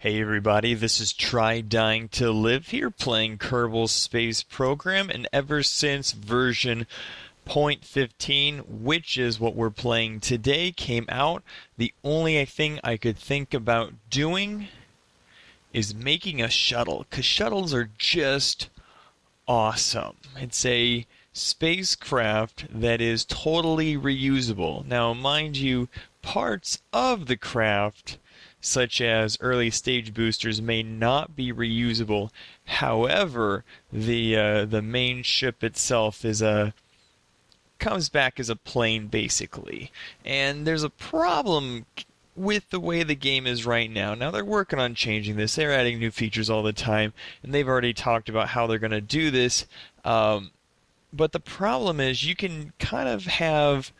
Hey everybody, this is Try Dying to Live here playing Kerbal Space Program, and ever since version 0.15, which is what we're playing today, came out, the only thing I could think about doing is making a shuttle, because shuttles are just awesome. It's a spacecraft that is totally reusable. Now, mind you, parts of the craft such as early stage boosters may not be reusable. However, the main ship itself comes back as a plane basically. And there's a problem with the way the game is right now. Now they're working on changing this. They're adding new features all the time, and they've already talked about how they're going to do this. But the problem is you can kind of have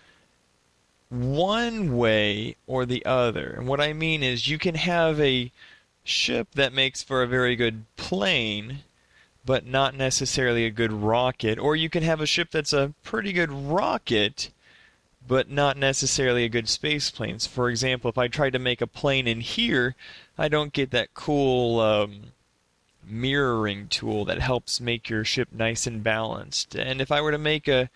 one way or the other. And what I mean is you can have a ship that makes for a very good plane, but not necessarily a good rocket. Or you can have a ship that's a pretty good rocket, but not necessarily a good space plane. So for example, if I tried to make a plane in here, I don't get that cool mirroring tool that helps make your ship nice and balanced. And if I were to make a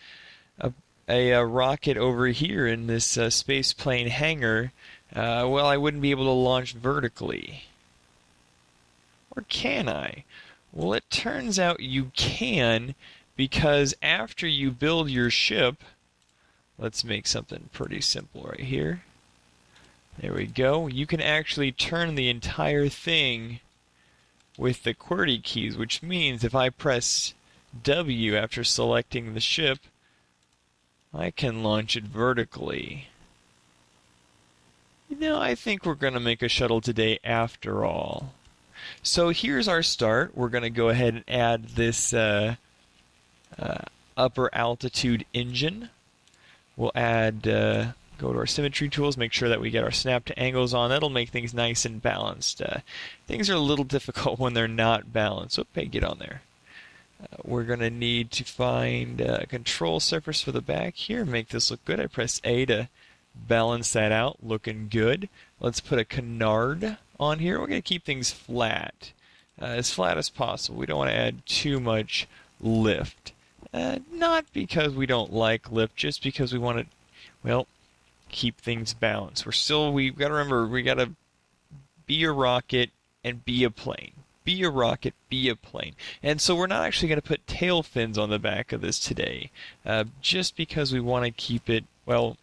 rocket over here in this space plane hangar, well, I wouldn't be able to launch vertically. Or can I? Well, it turns out you can, because after you build your ship, let's make something pretty simple right here. There we go. You can actually turn the entire thing with the QWERTY keys, which means if I press W after selecting the ship, I can launch it vertically. You know, I think we're going to make a shuttle today after all. So here's our start. We're going to go ahead and add this upper altitude engine. We'll add, go to our symmetry tools, make sure that we get our snap to angles on. That'll make things nice and balanced. Things are a little difficult when they're not balanced. So, hey, get on there. We're going to need to find a control surface for the back here. Make this look good. I press A to balance that out. Looking good. Let's put a canard on here. We're going to keep things flat as possible. We don't want to add too much lift. Not because we don't like lift, just because we want to, well, keep things balanced. We've got to remember, we got to be a rocket and be a plane. Be a rocket, be a plane. And so we're not actually going to put tail fins on the back of this today, just because we want to keep it, well,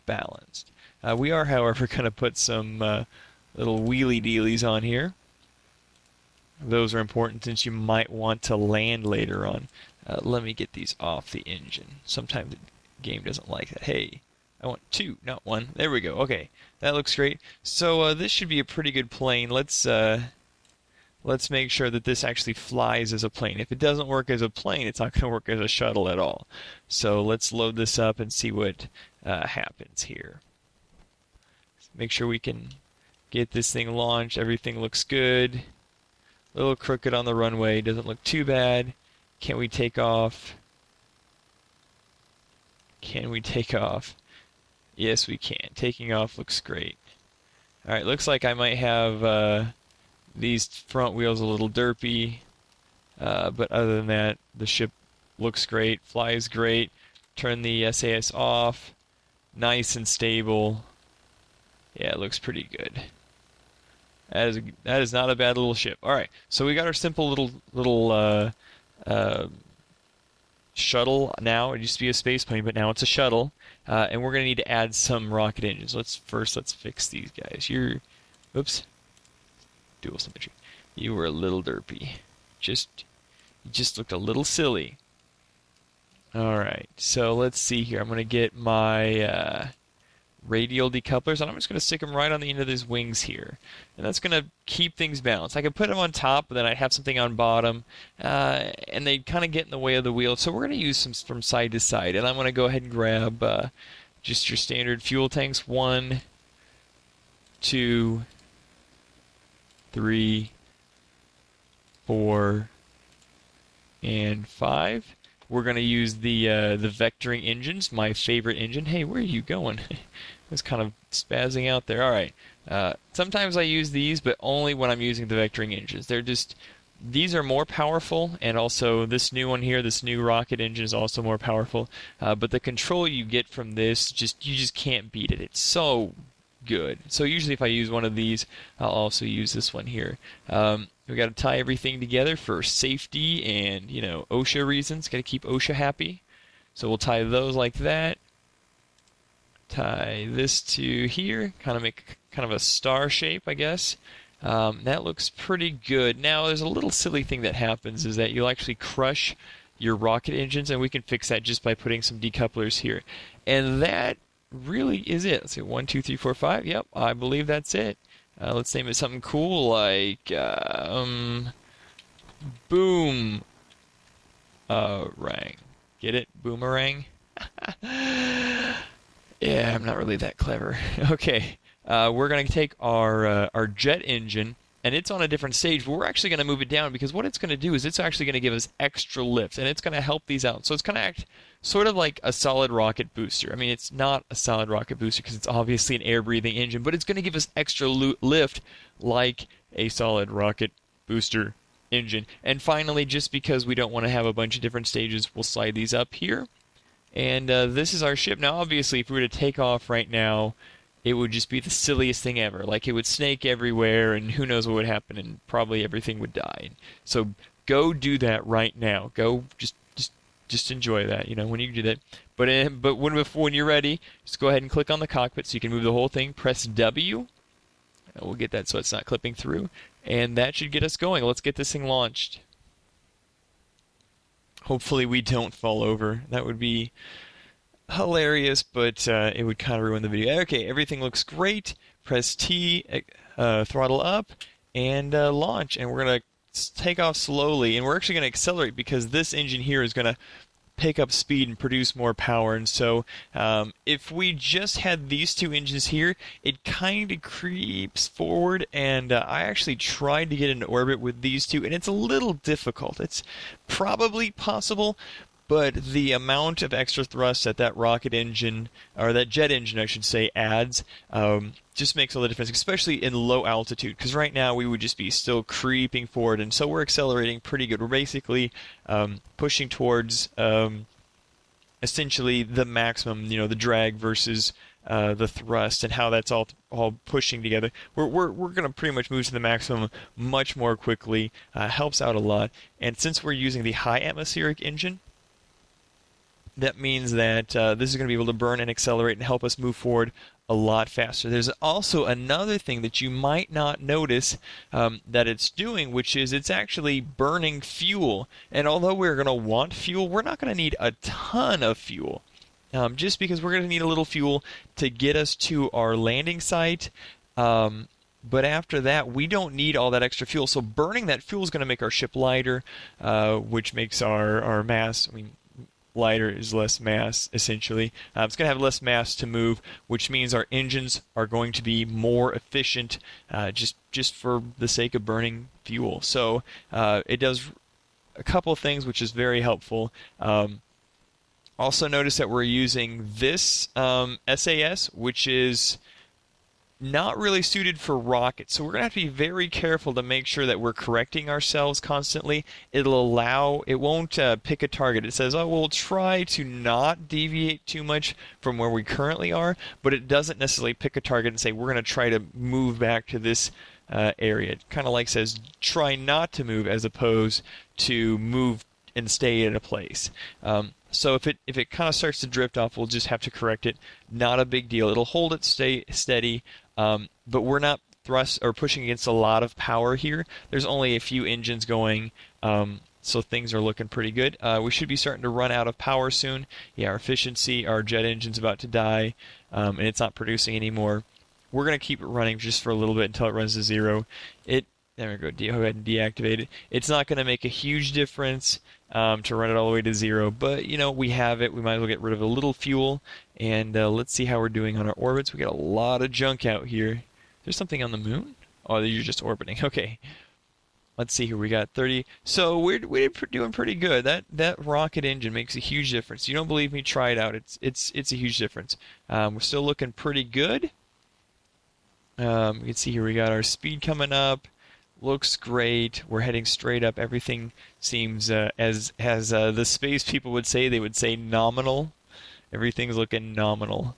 balanced. We are, however, going to put some little wheelie dealies on here. Those are important since you might want to land later on. Let me get these off the engine. Sometimes the game doesn't like that. Hey, I want two, not one. There we go. Okay, that looks great. So this should be a pretty good plane. Let's make sure that this actually flies as a plane. If it doesn't work as a plane, it's not going to work as a shuttle at all. So let's load this up and see what happens here. Make sure we can get this thing launched. Everything looks good. A little crooked on the runway. Doesn't look too bad. Can we take off? Can we take off? Yes, we can. Taking off looks great. Alright, looks like I might have these front wheels a little derpy, but other than that, the ship looks great, flies great. Turn the SAS off, nice and stable. Yeah, it looks pretty good. That is not a bad little ship. All right, so we got our simple little shuttle now. It used to be a space plane, but now it's a shuttle, and we're gonna need to add some rocket engines. Let's fix these guys. Oops. Dual symmetry. You were a little derpy. You just looked a little silly. Alright, so let's see here. I'm going to get my radial decouplers, and I'm just going to stick them right on the end of these wings here. And that's going to keep things balanced. I could put them on top, but then I'd have something on bottom, and they'd kind of get in the way of the wheel. So we're going to use some from side to side, and I'm going to go ahead and grab just your standard fuel tanks. 1, 2, 3, 4, and 5. We're going to use the vectoring engines, my favorite engine. Hey, where are you going? I was kind of spazzing out there. All right, Sometimes I use these, but only when I'm using the vectoring engines. These are more powerful, and also this new one here, this new rocket engine is also more powerful. But the control you get from this, you just can't beat it. It's so good. So usually if I use one of these, I'll also use this one here. We got to tie everything together for safety and, OSHA reasons. Got to keep OSHA happy. So we'll tie those like that. Tie this to here, kind of make kind of a star shape, I guess. That looks pretty good. Now, there's a little silly thing that happens is that you'll actually crush your rocket engines, and we can fix that just by putting some decouplers here. And that really is it. Let's see, 1, 2, 3, 4, 5. Yep, I believe that's it. Let's name it something cool like Boom Rang. Get it? Boomerang? Yeah, I'm not really that clever. Okay, we're going to take our jet engine, and it's on a different stage, but we're actually going to move it down because what it's going to do is it's actually going to give us extra lift, and it's going to help these out. So it's going to act sort of like a solid rocket booster. I mean, it's not a solid rocket booster because it's obviously an air-breathing engine, but it's going to give us extra lift like a solid rocket booster engine. And finally, just because we don't want to have a bunch of different stages, we'll slide these up here. And this is our ship. Now, obviously, if we were to take off right now, it would just be the silliest thing ever. Like, it would snake everywhere, and who knows what would happen, and probably everything would die. So go do that right now. Go just enjoy that, when you do that. But when you're ready, just go ahead and click on the cockpit so you can move the whole thing. Press W. And we'll get that so it's not clipping through. And that should get us going. Let's get this thing launched. Hopefully we don't fall over. That would be hilarious, but it would kind of ruin the video. Okay, everything looks great. Press T, throttle up, and launch. And we're going to take off slowly. And we're actually going to accelerate because this engine here is going to pick up speed and produce more power. And so if we just had these two engines here, it kind of creeps forward, and I actually tried to get into orbit with these two, and it's a little difficult. It's probably possible, but the amount of extra thrust that rocket engine, or that jet engine I should say, adds just makes all the difference, especially in low altitude, because right now we would just be still creeping forward, and so we're accelerating pretty good. We're basically pushing towards essentially the maximum, the drag versus the thrust, and how that's all pushing together. We're going to pretty much move to the maximum much more quickly. Helps out a lot, and since we're using the high atmospheric engine, that means that this is going to be able to burn and accelerate and help us move forward a lot faster. There's also another thing that you might not notice that it's doing, which is it's actually burning fuel. And although we're going to want fuel, we're not going to need a ton of fuel. Just because we're going to need a little fuel to get us to our landing site. But after that, we don't need all that extra fuel. So burning that fuel is going to make our ship lighter, which makes our mass, lighter is less mass, essentially. It's going to have less mass to move, which means our engines are going to be more efficient just for the sake of burning fuel. So it does a couple of things, which is very helpful. Also notice that we're using this SAS, which is not really suited for rockets. So we're going to have to be very careful to make sure that we're correcting ourselves constantly. It won't pick a target. It says, we'll try to not deviate too much from where we currently are, but it doesn't necessarily pick a target and say, we're going to try to move back to this area. It kind of says, try not to move, as opposed to move and stay in a place. So if it kind of starts to drift off, we'll just have to correct it. Not a big deal. It'll hold it steady, but we're not thrust or pushing against a lot of power here. There's only a few engines going, so things are looking pretty good. We should be starting to run out of power soon. Yeah, our efficiency, our jet engine's about to die, and it's not producing anymore. We're going to keep it running just for a little bit until it runs to zero. There we go. Go ahead and deactivate it. It's not going to make a huge difference to run it all the way to zero, but we have it. We might as well get rid of a little fuel, and let's see how we're doing on our orbits. We got a lot of junk out here. There's something on the moon? Oh, you're just orbiting. Okay. Let's see here. We got 30. So we're doing pretty good. That rocket engine makes a huge difference. You don't believe me? Try it out. It's a huge difference. We're still looking pretty good. You can see here we got our speed coming up. Looks great. We're heading straight up. Everything seems, as the space people would say, they would say nominal. Everything's looking nominal.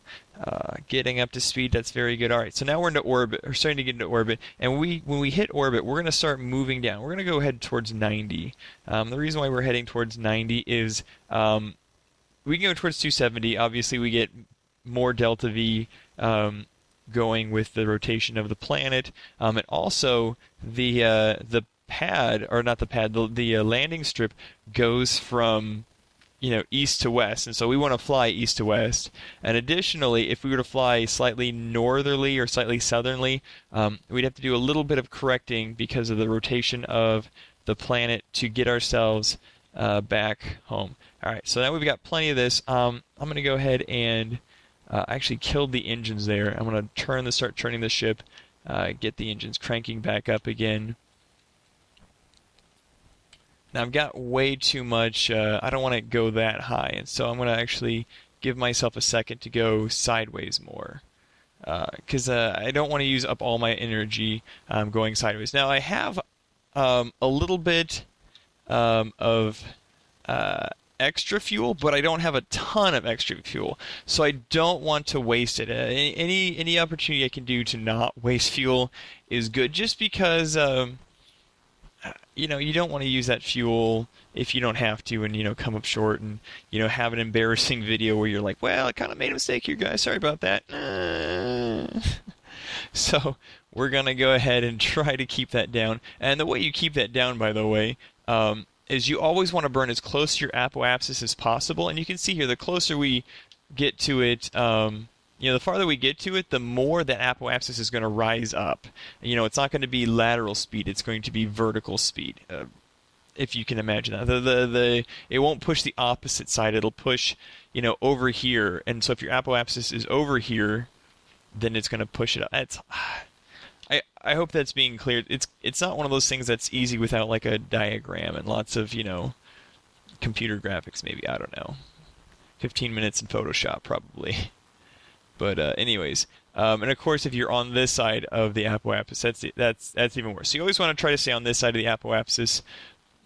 Getting up to speed, that's very good. All right, so now we're into orbit. We're starting to get into orbit, and when we hit orbit, we're going to start moving down. We're going to go ahead towards 90. The reason why we're heading towards 90 is we can go towards 270. Obviously, we get more delta V going with the rotation of the planet, and also the pad, or not the pad, the landing strip goes from east to west, and so we want to fly east to west. And additionally, if we were to fly slightly northerly or slightly southerly, we'd have to do a little bit of correcting because of the rotation of the planet to get ourselves back home. All right, so now we've got plenty of this. I'm going to go ahead and actually killed the engines there. I'm going to start turning the ship, get the engines cranking back up again. Now I've got way too much, I don't want to go that high, and so I'm going to actually give myself a second to go sideways more. Because I don't want to use up all my energy going sideways. Now I have a little bit of extra fuel, but I don't have a ton of extra fuel, so I don't want to waste it. Any opportunity I can do to not waste fuel is good, just because you don't want to use that fuel if you don't have to, and come up short, and have an embarrassing video where you're like, well, I kind of made a mistake here, guys, sorry about that. So we're gonna go ahead and try to keep that down, and the way you keep that down, by the way, is you always want to burn as close to your apoapsis as possible. And you can see here, the closer we get to it, the farther we get to it, the more that apoapsis is going to rise up. It's not going to be lateral speed; it's going to be vertical speed, if you can imagine that. It won't push the opposite side; it'll push, over here. And so if your apoapsis is over here, then it's going to push it up. I hope that's being clear. It's not one of those things that's easy without like a diagram and lots of computer graphics. Maybe, I don't know. 15 minutes in Photoshop probably. But anyways, and of course if you're on this side of the apoapsis, that's even worse. So you always want to try to stay on this side of the apoapsis.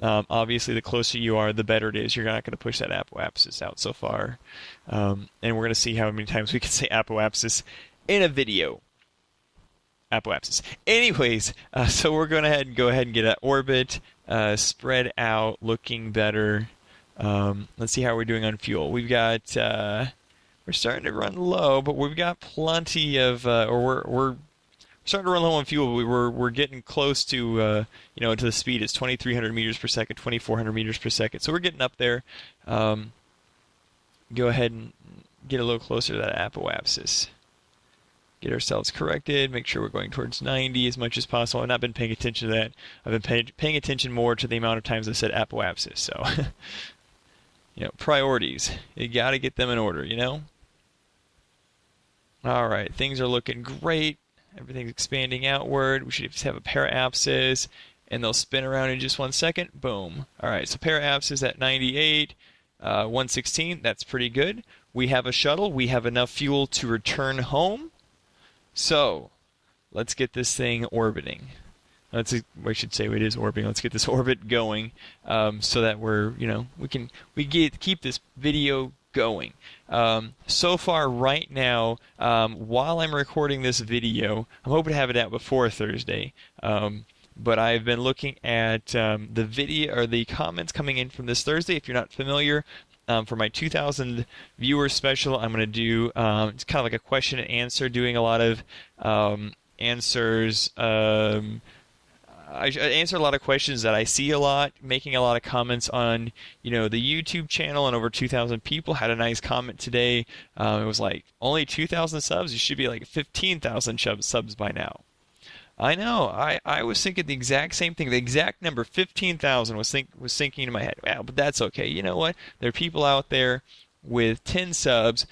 Obviously, the closer you are, the better it is. You're not going to push that apoapsis out so far. And we're going to see how many times we can say apoapsis in a video. Apoapsis. Anyways, so we're going to go ahead and get an orbit, spread out, looking better. Let's see how we're doing on fuel. We've got, we're starting to run low, but we've got plenty of, we're starting to run low on fuel. We're getting close to, to the speed. It's 2,300 meters per second, 2,400 meters per second. So we're getting up there. Go ahead and get a little closer to that apoapsis. Get ourselves corrected, make sure we're going towards 90 as much as possible. I've not been paying attention to that. I've been paying attention more to the amount of times I said apoapsis. So, priorities. You got to get them in order, All right, things are looking great. Everything's expanding outward. We should just have a paraapsis, and they'll spin around in just 1 second. Boom. All right, so paraapsis at 98, 116. That's pretty good. We have a shuttle. We have enough fuel to return home. So, let's get this thing orbiting. I should say it is orbiting. Let's get this orbit going, so that keep this video going. So far, right now, while I'm recording this video, I'm hoping to have it out before Thursday. But I've been looking at the video or the comments coming in from this Thursday. If you're not familiar. For my 2,000 viewer special, I'm going to do it's kind of like a question and answer, doing a lot of answers. I answer a lot of questions that I see a lot, making a lot of comments on, the YouTube channel, and over 2,000 people had a nice comment today. It was like, only 2,000 subs? You should be like 15,000 subs by now. I know. I was thinking the exact same thing. The exact number, 15,000, was thinking in my head. Wow, but that's okay. You know what? There are people out there with 10 subs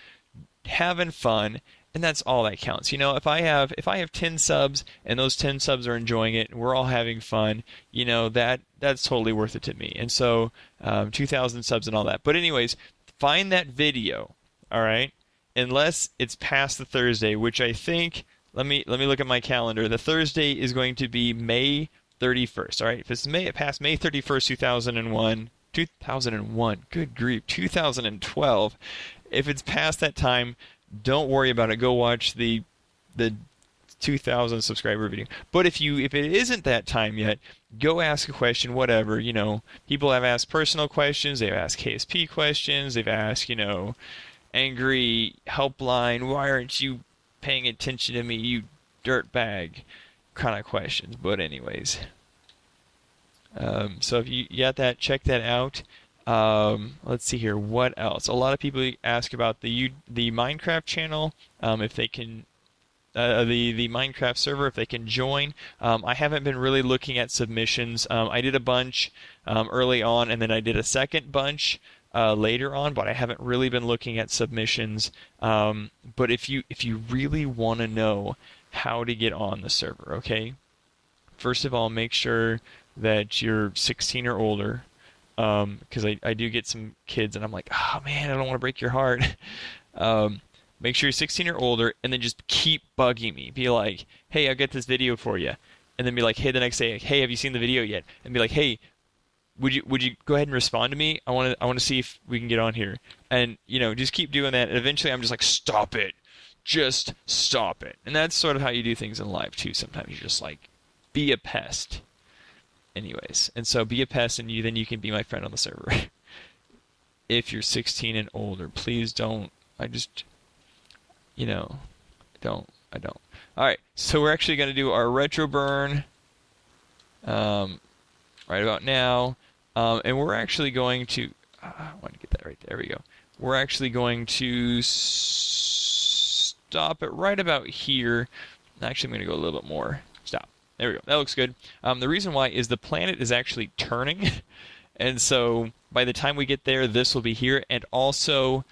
having fun, and that's all that counts. If I have 10 subs and those 10 subs are enjoying it and we're all having fun, that's totally worth it to me. And so 2,000 subs and all that. But anyways, find that video, all right? Unless it's past the Thursday, which I think let me look at my calendar. The Thursday is going to be May 31st. All right, if it's past May 31st, 2001, good grief, 2012. If it's past that time, don't worry about it. Go watch the 2,000 subscriber video. But if it isn't that time yet, go ask a question, whatever. People have asked personal questions, they've asked KSP questions, they've asked, angry helpline, why aren't you paying attention to me, you dirtbag, kind of questions. But anyways, so if you got that, check that out. Let's see here, what else? A lot of people ask about the Minecraft channel, if they can, the Minecraft server, if they can join. I haven't been really looking at submissions. I did a bunch early on, and then I did a second bunch later on, but I haven't really been looking at submissions. But if you really want to know how to get on the server, okay? First of all, make sure that you're 16 or older, because I do get some kids, and I'm like, oh man, I don't want to break your heart. Make sure you're 16 or older, and then just keep bugging me. Be like, hey, I'll get this video for you. And then be like, hey, the next day, hey, have you seen the video yet? And be like, hey, would you go ahead and respond to me? I want to see if we can get on here. And, just keep doing that. And eventually I'm just like, stop it. Just stop it. And that's sort of how you do things in life, too. Sometimes you're just like, be a pest. Anyways. And so be a pest, and then you can be my friend on the server. If you're 16 and older, please don't. I don't. Alright, so we're actually going to do our retro burn right about now. And we're actually going to... I want to get that right there. There we go. We're actually going to stop it right about here. Actually, I'm going to go a little bit more. Stop. There we go. That looks good. The reason why is the planet is actually turning. And so by the time we get there, this will be here. And also...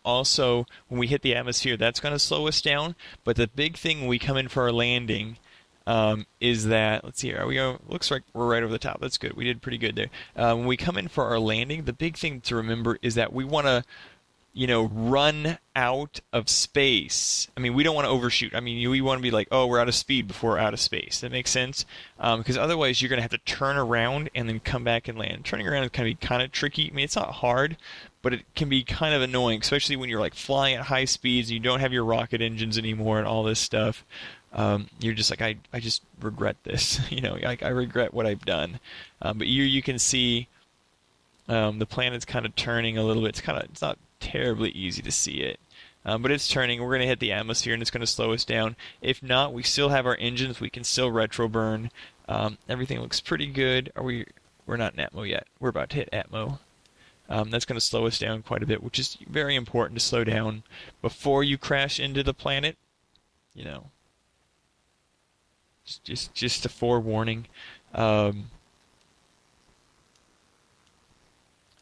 also, when we hit the atmosphere, that's going to slow us down. But the big thing when we come in for our landing is that, let's see here, looks like we're right over the top. That's good. We did pretty good there. When we come in for our landing, the big thing to remember is that we want to, run out of space. I mean, we don't want to overshoot. I mean, we want to be like, oh, we're out of speed before we're out of space. That makes sense? Because otherwise, you're going to have to turn around and then come back and land. Turning around can be kind of tricky. I mean, it's not hard, but it can be kind of annoying, especially when you're like flying at high speeds and you don't have your rocket engines anymore and all this stuff. You're just like, I just regret this. I regret what I've done. But you can see the planet's kind of turning a little bit. It's not terribly easy to see it. But it's turning. We're going to hit the atmosphere, and it's going to slow us down. If not, we still have our engines. We can still retro burn. Everything looks pretty good. We're not in Atmo yet. We're about to hit Atmo. That's going to slow us down quite a bit, which is very important to slow down before you crash into the planet. Just a forewarning. There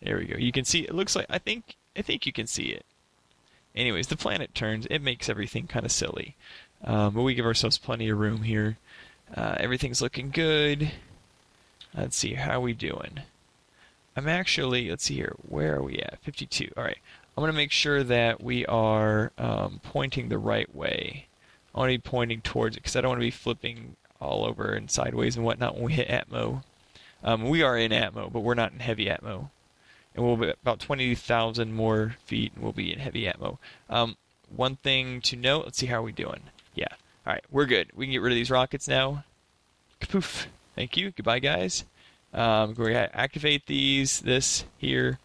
we go. You can see. It looks like I think you can see it. Anyways, the planet turns. It makes everything kind of silly, but we give ourselves plenty of room here. Everything's looking good. Let's see, how are we doing? Let's see here, where are we at? 52. Alright, I'm going to make sure that we are pointing the right way. I want to be pointing towards it, because I don't want to be flipping all over and sideways and whatnot when we hit Atmo. We are in Atmo, but we're not in heavy Atmo. And we'll be about 20,000 more feet, and we'll be in heavy Atmo. One thing to note, let's see how we doing. Yeah, alright, we're good. We can get rid of these rockets now. Kapoof. Thank you. Goodbye, guys. We're going to activate this here.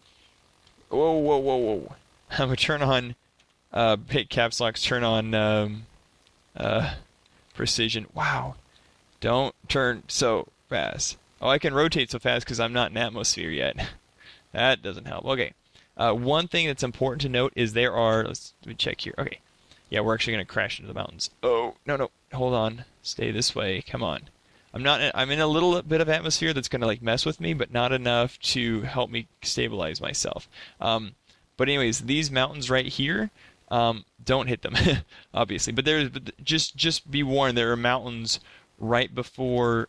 Whoa. I'm going to turn on, hit caps locks, turn on precision. Wow. Don't turn so fast. Oh, I can rotate so fast because I'm not in atmosphere yet. That doesn't help. Okay. One thing that's important to note is let me check here. Okay. Yeah, we're actually going to crash into the mountains. Oh, no. Hold on. Stay this way. Come on. I'm in a little bit of atmosphere that's going to like mess with me, but not enough to help me stabilize myself. But anyways, these mountains right here, don't hit them, obviously. But just be warned, there are mountains right before,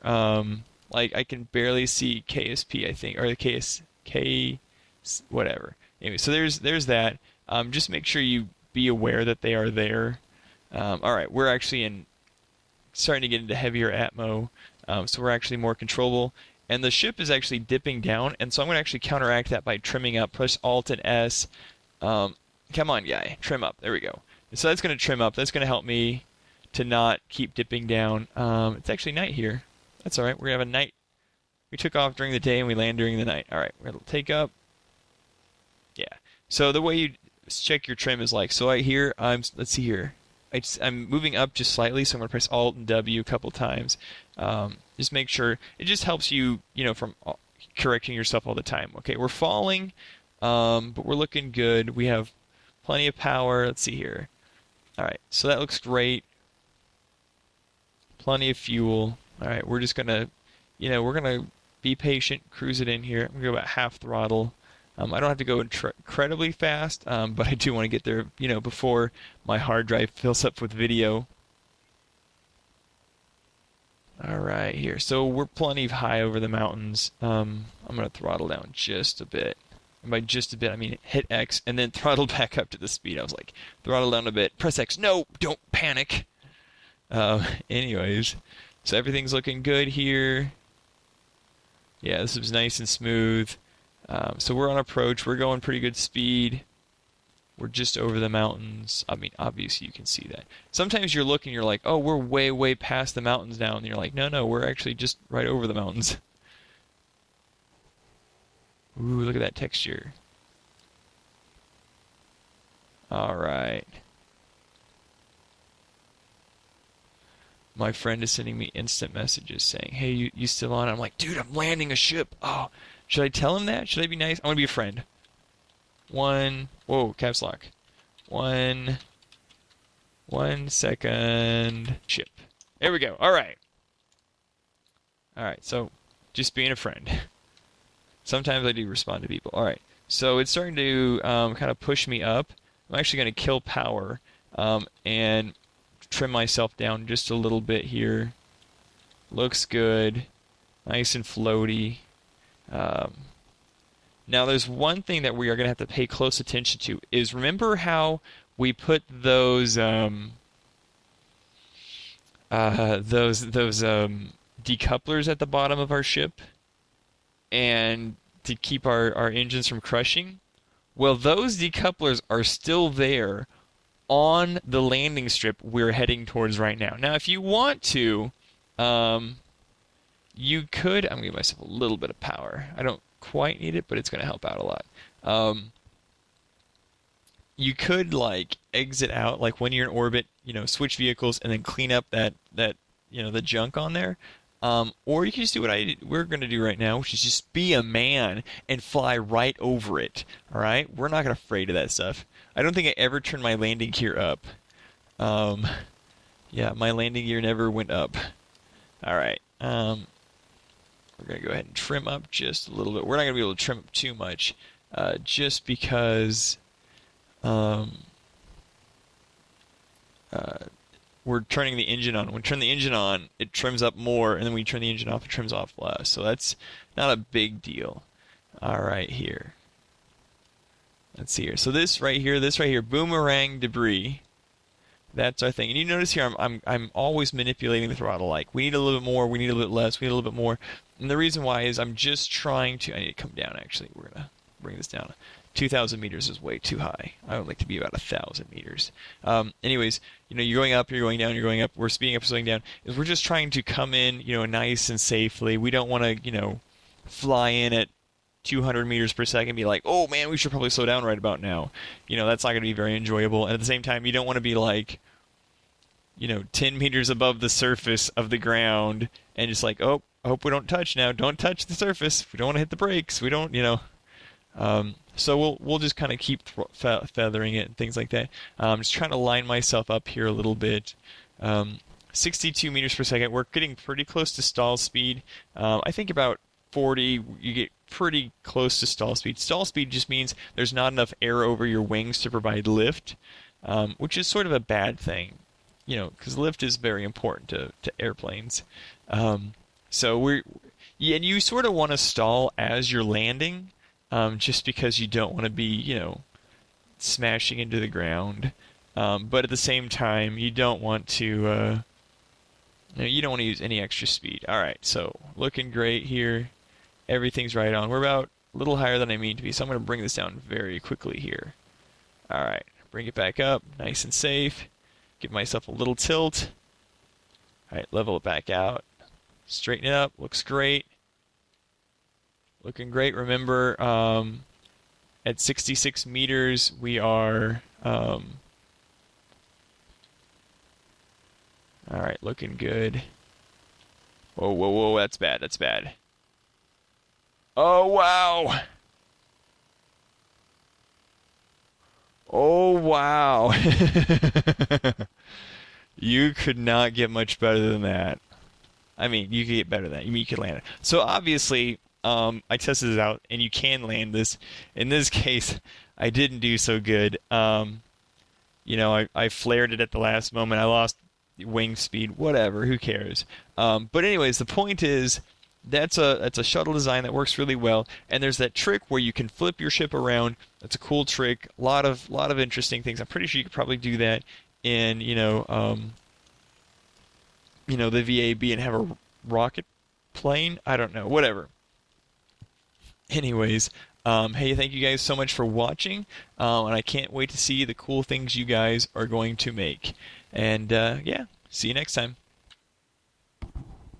like I can barely see KSP, I think, or the KS, whatever. Anyway, so there's that. Just make sure you be aware that they are there. All right, we're actually starting to get into heavier atmo, so we're actually more controllable. And the ship is actually dipping down, and so I'm going to actually counteract that by trimming up. Press Alt and S. Come on, guy. Trim up. There we go. And so that's going to trim up. That's going to help me to not keep dipping down. It's actually night here. That's all right. We're going to have a night. We took off during the day, and we land during the night. All right. We're going to take up. Yeah. So the way you check your trim is like, so here, let's see here. I'm moving up just slightly, so I'm going to press Alt and W a couple times. Just make sure. It just helps you, from correcting yourself all the time. Okay, we're falling, but we're looking good. We have plenty of power. Let's see here. All right, so that looks great. Plenty of fuel. All right, we're just going to, we're going to be patient, cruise it in here. I'm going to go about half throttle. I don't have to go incredibly fast, but I do want to get there, before my hard drive fills up with video. All right, here. So we're plenty high over the mountains. I'm going to throttle down just a bit. And by just a bit, I mean hit X and then throttle back up to the speed. I was like, throttle down a bit. Press X. No, don't panic. Anyways, so everything's looking good here. Yeah, this was nice and smooth. So we're on approach. We're going pretty good speed. We're just over the mountains. I mean, obviously you can see that. Sometimes you're looking, you're like, oh, we're way, way past the mountains now. And you're like, no, we're actually just right over the mountains. Ooh, look at that texture. All right. My friend is sending me instant messages saying, hey, you still on? I'm like, dude, I'm landing a ship. Oh, should I tell him that? Should I be nice? I want to be a friend. Whoa, caps lock. 1 second. Ship. There we go. All right. So just being a friend. Sometimes I do respond to people. All right. So it's starting to kind of push me up. I'm actually going to kill power and trim myself down just a little bit here. Looks good. Nice and floaty. Now there's one thing that we are going to have to pay close attention to is remember how we put those decouplers at the bottom of our ship and to keep our engines from crushing? Well, those decouplers are still there on the landing strip we're heading towards right now. Now, if you want to, you could. I'm going to give myself a little bit of power. I don't quite need it, but it's going to help out a lot. You could exit out when you're in orbit, switch vehicles and then clean up that the junk on there. Or you can just do what we're going to do right now, which is just be a man and fly right over it. All right, we're not afraid of that stuff. I don't think I ever turned my landing gear up. Yeah, my landing gear never went up. All right. We're going to go ahead and trim up just a little bit. We're not going to be able to trim up too much just because we're turning the engine on. When we turn the engine on, it trims up more, and then when we turn the engine off, it trims off less. So that's not a big deal. All right, here. Let's see here. So this right here, boomerang debris. That's our thing. And you notice here, I'm always manipulating the throttle. We need a little bit more, we need a little bit less, we need a little bit more. And the reason why is I'm just trying to. I need to come down. Actually, we're gonna bring this down. 2,000 meters is way too high. I would like to be about 1,000 meters. Anyways, you're going up, you're going down, you're going up. We're speeding up, slowing down. We're just trying to come in, nice and safely. We don't want to, fly in at 200 meters per second and be like, oh man, we should probably slow down right about now. That's not going to be very enjoyable. And at the same time, you don't want to be 10 meters above the surface of the ground and just oh, I hope we don't touch now. Don't touch the surface. We don't want to hit the brakes. We don't, So we'll just kind of keep feathering it and things like that. Just trying to line myself up here a little bit. 62 meters per second. We're getting pretty close to stall speed. I think about 40, you get pretty close to stall speed. Stall speed just means there's not enough air over your wings to provide lift, which is sort of a bad thing, because lift is very important to airplanes. So and you sort of want to stall as you're landing, just because you don't want to be, smashing into the ground. But at the same time, you don't want to you don't want to use any extra speed. All right, so looking great here. Everything's right on. We're about a little higher than I mean to be, so I'm going to bring this down very quickly here. All right, bring it back up, nice and safe. Give myself a little tilt. All right, level it back out. Straighten it up. Looks great. Looking great. Remember, at 66 meters, we are... all right, looking good. Whoa, whoa, whoa, that's bad, that's bad. Oh, wow! Oh, wow! You could not get much better than that. I mean, you could get better than that. You could land it. So obviously, I tested it out, and you can land this. In this case, I didn't do so good. I flared it at the last moment. I lost wing speed. Whatever. Who cares? But anyways, the point is, that's a shuttle design that works really well. And there's that trick where you can flip your ship around. That's a cool trick. A lot of interesting things. I'm pretty sure you could probably do that in the VAB and have a rocket plane. I don't know. Whatever. Anyways, hey, thank you guys so much for watching, and I can't wait to see the cool things you guys are going to make. And yeah, see you next time.